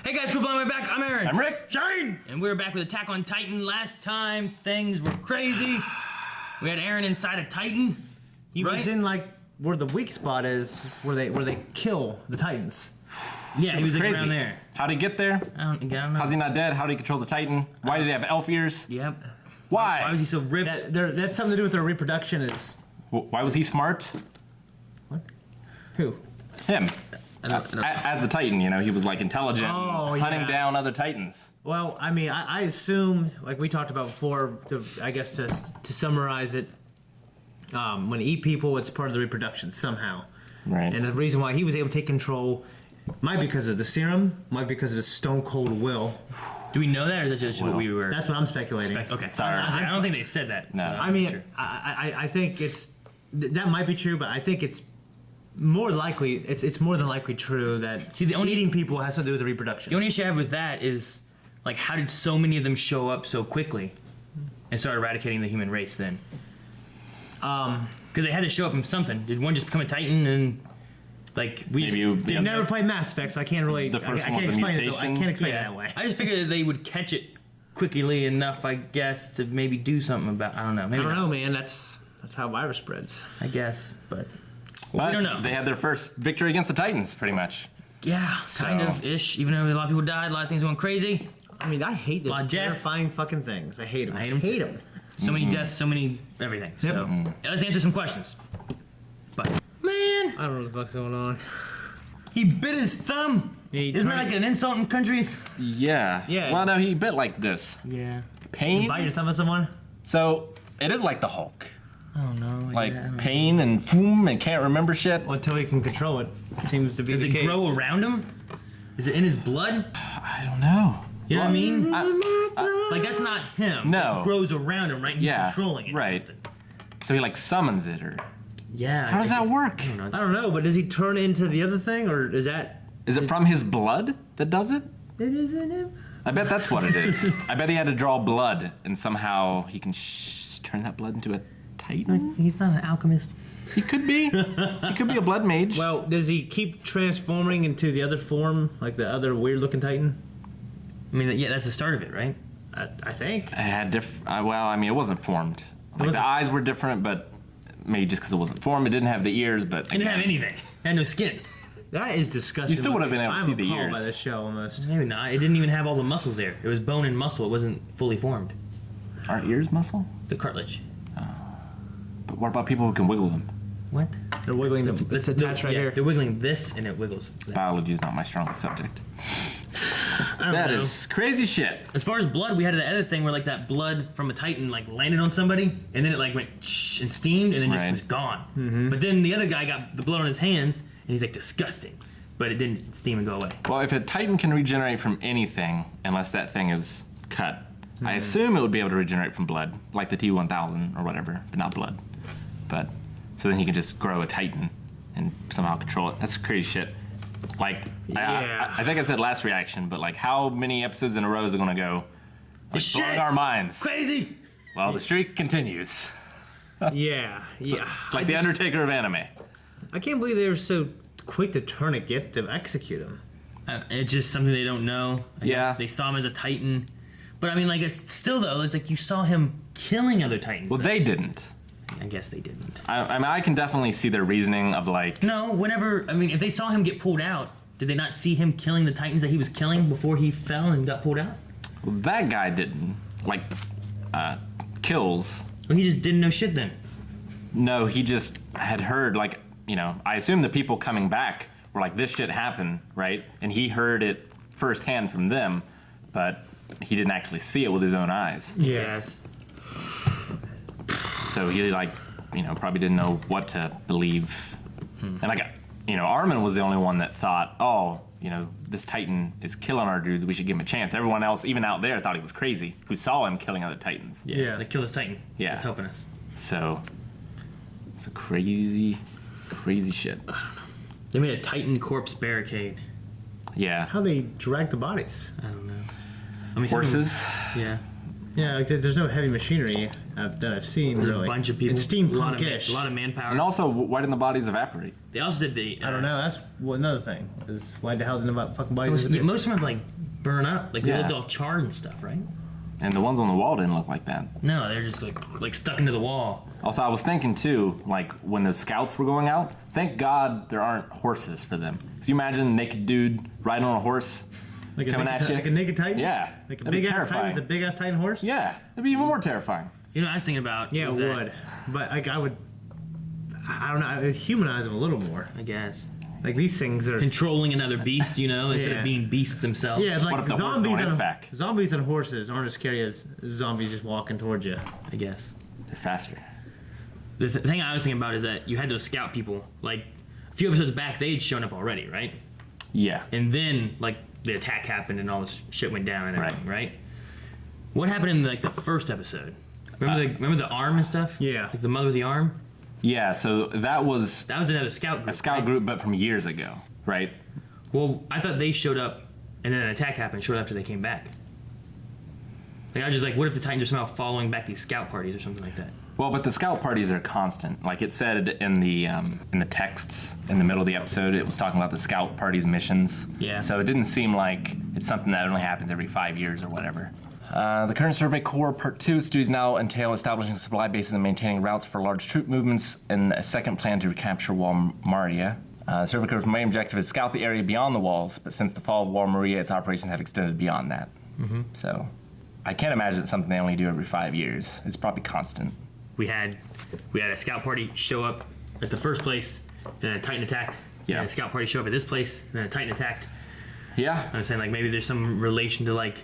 Hey guys, quit blowing my back. I'm Aaron. I'm Rick. Shane! And we're back with Attack on Titan. Last time, things were crazy. We had Aaron inside a Titan. He was in like where the weak spot is, where they kill the Titans. Yeah, he was like, crazy. around there. How'd he get there? I don't know. How's he not dead? How did he control the Titan? Why did he have elf ears? Yep. Why? Why was he so ripped? That's something to do with their reproduction. Is Why was he smart? what? Who? Him. I don't As the Titan, you know, he was like intelligent, Oh, hunting yeah. down other Titans. Well, I mean, I assumed, like we talked about before, I guess to summarize it, when you eat people, it's part of the reproduction somehow. Right. And the reason why he was able to take control might be because of the serum, might be because of his stone cold will. Do we know that, or is that just what we were? That's what I'm speculating. Okay, Sorry. I don't think they said that. No. so I I'm mean, sure. I think that might be true, but I think it's more likely, it's more than likely true that See, the only- eating people has to do with the reproduction. The only issue I have with that is, like, how did so many of them show up so quickly and start eradicating the human race then? Because they had to show up from something. Did one just become a Titan and, like, we Maybe you, They've never played Mass Effect, so I can't really. The first I one can't was a explain it. mutation? I can't explain Yeah. it that way. I just figured that they would catch it quickly enough, I guess, to maybe do something about. I don't know. Maybe I don't not. know, man. That's how virus spreads. I guess, but But we don't know. They had their first victory against the Titans, pretty much. yeah, kind So- of ish. Even though a lot of people died, a lot of things went crazy. I mean, I hate Lot those of death. terrifying fucking things. I hate them. I hate 'em Hate too. them. So many deaths, so many everything. So let's answer some questions. But man, I don't know what the fuck's going on. he bit his thumb. Yeah, he Isn't that tried- like an insult in countries? Yeah. Yeah. Well, no, he bit like this. Yeah. Pain. Bite your thumb at someone? So it is like the Hulk. I don't know. Like yeah, I don't know. pain and boom and can't remember shit. Well, until he can control it. Seems to be Does the it case. grow around him? Is it in his blood? I don't know. You know what I mean? I- Like that's not him. No. It grows around him, right? He's Yeah, controlling it. or right. something. So he like summons it, or Yeah. how does that work? I don't know. I don't know, but does he turn into the other thing, or is that? Is it from his blood that does it? It isn't him. I bet that's what it is. I bet he had to draw blood, and somehow he can turn that blood into a Titan. He's not an alchemist. He could be. He could be a blood mage. Well, does he keep transforming into the other form, like the other weird-looking Titan? I mean, yeah, that's the start of it, right? I think. it had well, I mean, it wasn't formed. Like wasn't- the eyes were different, but maybe just because it wasn't formed, it didn't have the ears. But It didn't have anything. It had no skin. That is disgusting. You still would have been able to I'm see the appalled ears. by this show almost. Maybe not. It didn't even have all the muscles there. It was bone and muscle. It wasn't fully formed. Aren't ears muscle? The cartilage. But what about people who can wiggle them? What? They're wiggling. It's attached right yeah, here. They're wiggling this, and it wiggles. That. Biology is not my strongest subject. I don't That know. is crazy shit. As far as blood, we had the other thing where like that blood from a Titan like landed on somebody, and then it like went shh and steamed, and then just Right. was gone. But then the other guy got the blood on his hands, and he's like disgusting, but it didn't steam and go away. Well, if a Titan can regenerate from anything, unless that thing is cut, I assume it would be able to regenerate from blood, like the T-1000 or whatever, but not blood. But so then he can just grow a Titan and somehow control it. That's crazy shit. Like, Yeah. I think I said last reaction, but like, how many episodes in a row is it going to go? Like, Shit! blowing our minds. Crazy. Well, the streak continues. Yeah, yeah. It's like the Undertaker of anime. I can't believe they were so quick to turn a gift to execute him. It's just something they don't know. I Yeah. guess they saw him as a Titan, but I mean, like, it's still though, it's like you saw him killing other Titans. Well, though. they didn't. I guess they didn't. I mean, I can definitely see their reasoning of like, No, whenever I mean, if they saw him get pulled out, did they not see him killing the Titans that he was killing before he fell and got pulled out? well, that guy didn't. Like, kills. Or he just didn't know shit then. No, he just had heard, like, you know, I assume the people coming back were like, this shit happened, right? And he heard it firsthand from them, but he didn't actually see it with his own eyes. Yes. So he, like, you know, probably didn't know what to believe. And, like, you know, Armin was the only one that thought, oh, you know, this Titan is killing our dudes, we should give him a chance. Everyone else, even out there, thought he was crazy, who saw him killing other Titans. Yeah. They killed his Titan. Yeah. That's helping us. So, it's a crazy, crazy shit. They made a Titan corpse barricade. Yeah. How they drag the bodies? I don't know. I mean, some of them- Horses. Yeah. Yeah, like there's no heavy machinery that I've seen. There's really. a bunch of people. It's a steampunkish. lot of manpower. And also, why didn't the bodies evaporate? They also said they. I don't know. That's another thing. Is why the hell didn't about fucking bodies? Most of them have like burn up, like they Yeah. looked all charred and stuff, right? And the ones on the wall didn't look like that. No, they're just like stuck into the wall. Also, I was thinking too, like when the scouts were going out, thank God there aren't horses for them. Can you imagine a naked dude riding on a horse like coming at you? Like a naked titan. Yeah, Like a that'd be big ass titan terrifying. with a big ass titan horse. Yeah, it'd be even more terrifying. You know, what I was thinking about. Yeah, it was that- would. But like I would. I don't know. I would humanize them a little more. I guess Like these things are. controlling another beast, you know, instead Yeah. of being beasts themselves. Yeah, What like if the horse is zombies on its on back? zombies and horses aren't as scary as zombies just walking towards you. I guess. They're faster. The thing I was thinking about is that you had those scout people. Like a few episodes back, they had shown up already, right? Yeah. And then like the attack happened and all this shit went down and everything, right? What happened in like the first episode? Remember the arm and stuff? Yeah. Like the mother with the arm? Yeah, so that was That was another scout group. a scout right? group, but from years ago, right? Well, I thought they showed up and then an attack happened shortly after they came back. Like I was just like, what if the Titans are somehow following back these scout parties or something like that? Well, but the scout parties are constant. Like it said in the texts in the middle of the episode, it was talking about the scout parties' missions. Yeah. So it didn't seem like it's something that only happens every 5 years or whatever. The current Survey Corps Part 2 studies now entail establishing supply bases and maintaining routes for large troop movements, and a second plan to recapture Wall Marietta. The Survey Corps' main objective is to scout the area beyond the walls, but since the fall of Wall Marietta, its operations have extended beyond that. Mm-hmm. So I can't imagine it's something they only do every 5 years. It's probably constant. We had a scout party show up at the first place, then a Titan attacked. Yeah. And a scout party show up at this place, then a Titan attacked. Yeah. I was saying like maybe there's some relation to like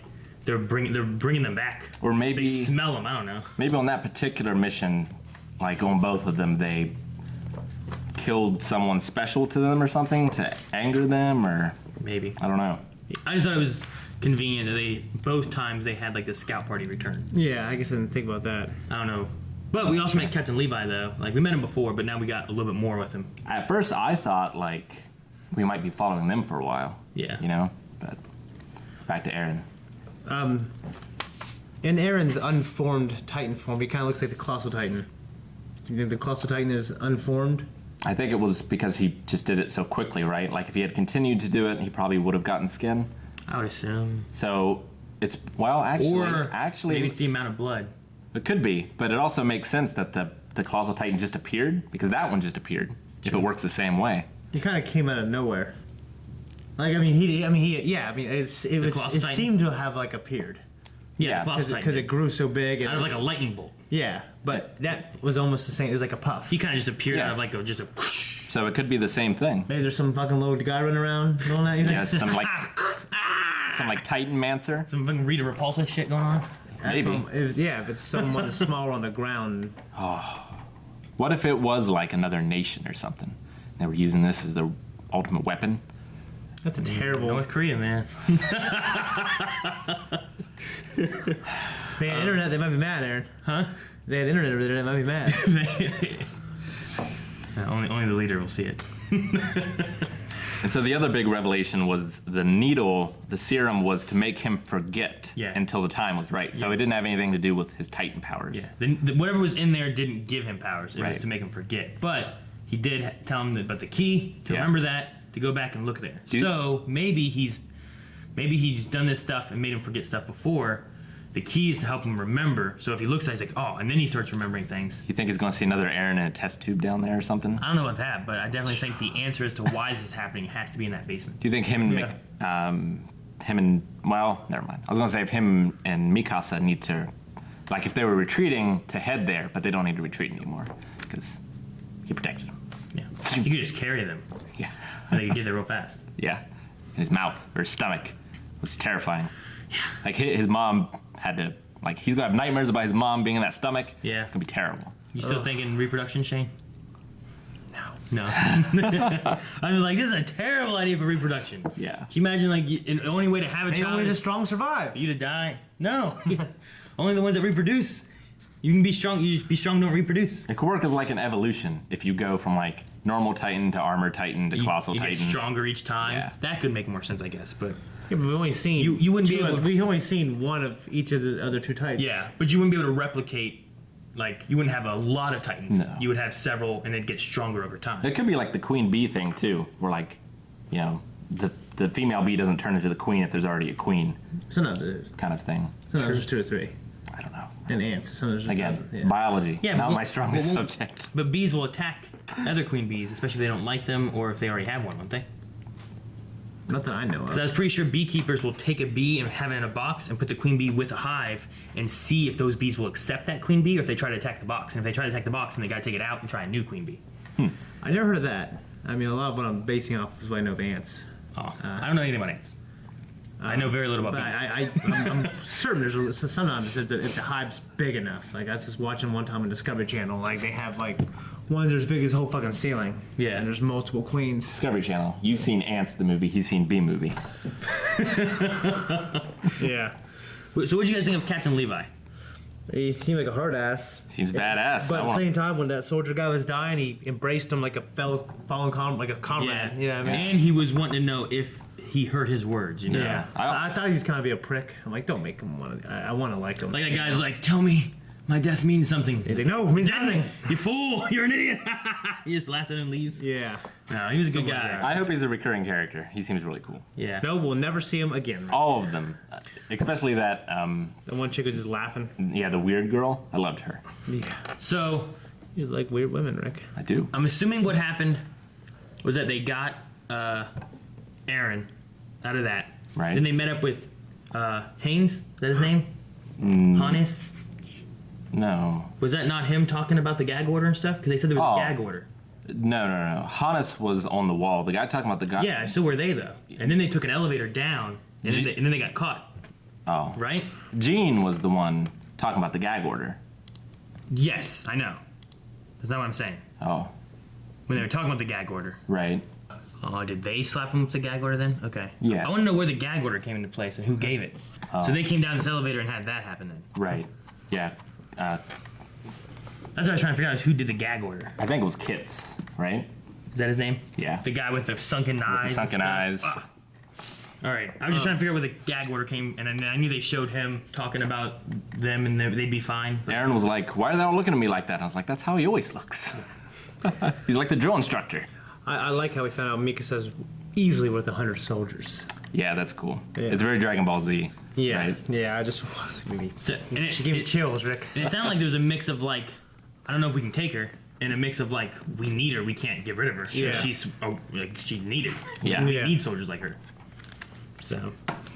they're bringing them back. Or maybe They smell them. I don't know. maybe on that particular mission, like on both of them, they killed someone special to them or something to anger them, or Maybe. I don't know. I just thought it was convenient that both times they had like the scout party return. Yeah, I guess I didn't think about that. I don't know. But we also met Captain Levi though. Like we met him before, but now we got a little bit more with him. At first, I thought like we might be following them for a while. Yeah. You know, but back to Aaron. In Aaron's unformed Titan form, he kind of looks like the Colossal Titan. Do you think the Colossal Titan is unformed? I think it was because he just did it so quickly, right? Like if he had continued to do it, he probably would have gotten skin. I would assume. So it's actually maybe it's the amount of blood. it could be, but it also makes sense that the Colossal Titan just appeared because that one just appeared. If it works the same way. He kind of came out of nowhere. Like it Colossal Titan? seemed to have like appeared Yeah, the Colossal because Titan it grew so big. out of like a lightning bolt. Yeah, but that was almost the same. It was like a puff. He kind of just appeared Yeah. out of like just a. So it could be the same thing. Maybe there's some fucking little guy running around doing that. You know? Yeah, some like Titan Mancer. Some fucking Rita Repulsa shit going on. Maybe. If it's someone that's smaller on the ground. What if it was like another nation or something? They were using this as their ultimate weapon. That's a terrible. North Korea, man. They had internet. They might be mad, Aaron. Huh? They had internet over there. They might be mad. Only the leader will see it. And so the other big revelation was the needle, the serum was to make him forget Yeah. until the time was right. So Yeah. it didn't have anything to do with his Titan powers. Yeah. Whatever was in there didn't give him powers. It was Right. to make him forget. But he did tell him about the key to Yeah. remember that to go back and look there. So maybe he's done this stuff and made him forget stuff before. The key is to help him remember. So if he looks at it, he's like, oh, and then he starts remembering things. You think he's going to see another Aaron in a test tube down there or something? I don't know about that, but I definitely think the answer as to why this is happening has to be in that basement. Do you think him and well, never mind. I was going to say if him and Mikasa need to, like if they were retreating, to head there, but they don't need to retreat anymore because he protected them. Yeah. You could just carry them. Yeah. And they could get there real fast. Yeah. In his mouth or his stomach, which is terrifying. Yeah. Like his mom had to, like he's going to have nightmares about his mom being in that stomach. Yeah. It's going to be terrible. You still thinking reproduction, Shane? No. I mean, like, this is a terrible idea for reproduction. Yeah. Can you imagine, like, the only way to have a And child only the is strong survive. for you to die? No. Only the ones that reproduce. You can be strong. You just be strong, don't reproduce. It could work as like an evolution if you go from like normal Titan to armor Titan to colossal you Titan. get stronger each time. Yeah. That could make more sense, I guess. But Yeah, but we've only seen You wouldn't be two able to- We've only seen one of each of the other two types. Yeah, but you wouldn't be able to replicate. Like, you wouldn't have a lot of Titans. No. You would have several, and they'd get stronger over time. It could be like the queen bee thing too, where like, you know, the female bee doesn't turn into the queen if there's already a queen, Sometimes it is. kind of thing. Sometimes there's 2 or 3. I don't know. And ants. Sometimes there's Again, dozens. Yeah. biology, Yeah, not but- my strongest but- subject. But bees will attack other queen bees, especially if they don't like them or if they already have one, won't they? Not that I know of. Because I was pretty sure beekeepers will take a bee and have it in a box and put the queen bee with a hive and see if those bees will accept that queen bee or if they try to attack the box. And if they try to attack the box, then they gotta take it out and try a new queen bee. I never heard of that. I mean, a lot of what I'm basing off is what I know of ants. Oh, I don't know anything about ants. I know very little about But bees. I'm certain sometimes if the hive's big enough. Like I was just watching one time on Discovery Channel. Like they have like ones as big as the whole fucking ceiling. Yeah. And there's multiple queens. Discovery Channel. You've seen Ants the movie. He's seen Bee movie. Yeah. So what'd you guys think of Captain Levi? He seemed like a hard ass. Seems badass. But I at the want- same time, when that soldier guy was dying, he embraced him like a fallen comrade. You know what I mean? And he was wanting to know if he heard his words, you know? Yeah. So I thought he was kind of be a prick. I'm like, don't make him want to. I want to like him. Like that guy's like, tell me my death means something. He's like, no, it means Damn nothing. it, you fool, you're an idiot. He just laughs at him and leaves. Yeah. No, he was a good Something like guy. that. I hope he's a recurring character. He seems really cool. Yeah. No, we'll never see him again. All of them, especially that. The one chick was just laughing. Yeah, the weird girl. I loved her. Yeah. So He's like weird women, Rick. I do. I'm assuming what happened was that they got Aaron out of that. Right. Then they met up with Haynes. Is that his name? Hannes. No. Was that not him talking about the gag order and stuff? Because they said there was Oh. a gag order. No. Hannes was on the wall. The guy talking about the guy. Yeah, so were they though. And then they took an elevator down, and then they got caught, Oh. right? Gene was the one talking about the gag order. Yes, I know. That's not what I'm saying. Oh. When they were talking about the gag order. Right. Oh, did they slap him with the gag order then? Okay. Yeah. I want to know where the gag order came into place and who gave it. So they came down this elevator and had that happen then. Right. Yeah. That's what I was trying to figure out is who did the gag order. I think it was Kits. Right. Is that his name? Yeah. The guy with the sunken eyes. and sunken stuff? eyes. Ah. All right. I was just trying to figure out where the gag order came, and I knew they showed him talking about them, and they'd be fine. Aaron was like, "Why are they all looking at me like that?" And I was like, "That's how he always looks." He's like the drill instructor. I like how we found out Mikasa's easily worth 100 soldiers. Yeah, that's cool. Yeah. It's very Dragon Ball Z. Yeah. Right? Yeah, I just was like, maybe. So- and She gave me chills, Rick. And it sounded like there was a mix of like, I don't know if we can take her, and a mix of like, we need her, we can't get rid of her. Yeah. She's she's needed. Yeah. We Yeah. need soldiers like her. So,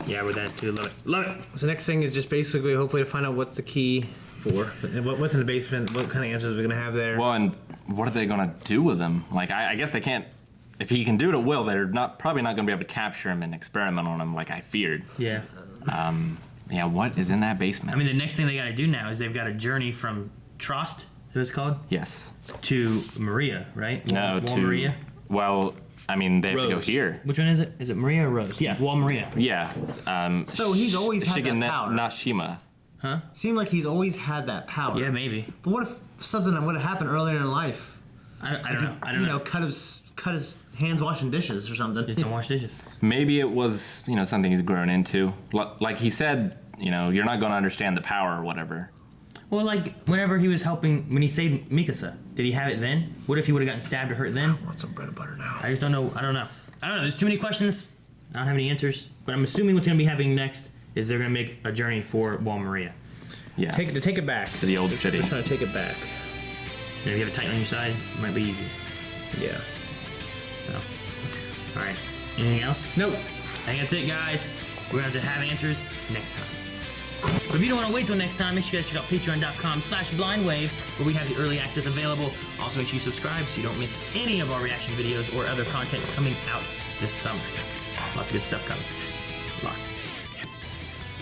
yeah, with that too, love it, love it. So next thing is just basically hopefully to find out what's the key for, what's in the basement, what kind of answers we're gonna have there. Well, and what are they gonna do with him? Like, I guess they can't. If he can do it at will, they're probably not gonna be able to capture him and experiment on him like I feared. Yeah. Yeah, what is in that basement? I mean, the next thing they got to do now is they've got a journey from Trost, who it's called, yes. to Maria, right? No, Wall to Maria. Well, I mean, they have to go Rose. here. Which one is it? Is it Maria or Rose? Yeah, Wall Maria. Yeah. So he's always had that power. Nashima. Seemed like he's always had that power. Yeah, maybe. But what if something would have happened earlier in life? I don't know. I don't You know. know, cut his hands washing dishes or something. Just don't wash dishes. Maybe it was, something he's grown into. Like he said, you're not going to understand the power or whatever. Well, like whenever he was helping, when he saved Mikasa, did he have it then? What if he would have gotten stabbed or hurt then? I want some bread and butter now. I just don't know. I don't know. There's too many questions. I don't have any answers. But I'm assuming what's going to be happening next is they're going to make a journey for Wall Maria. Yeah. Take it back to the old city. We're trying to take it back. And if you have a Titan on your side, it might be easy. Yeah. So, all right. Anything else? Nope. I think that's it, guys. We're going to have answers next time. But if you don't want to wait till next time, make sure you guys check out patreon.com/blindwave, where we have the early access available. Also, make sure you subscribe so you don't miss any of our reaction videos or other content coming out this summer. Lots of good stuff coming. Lots.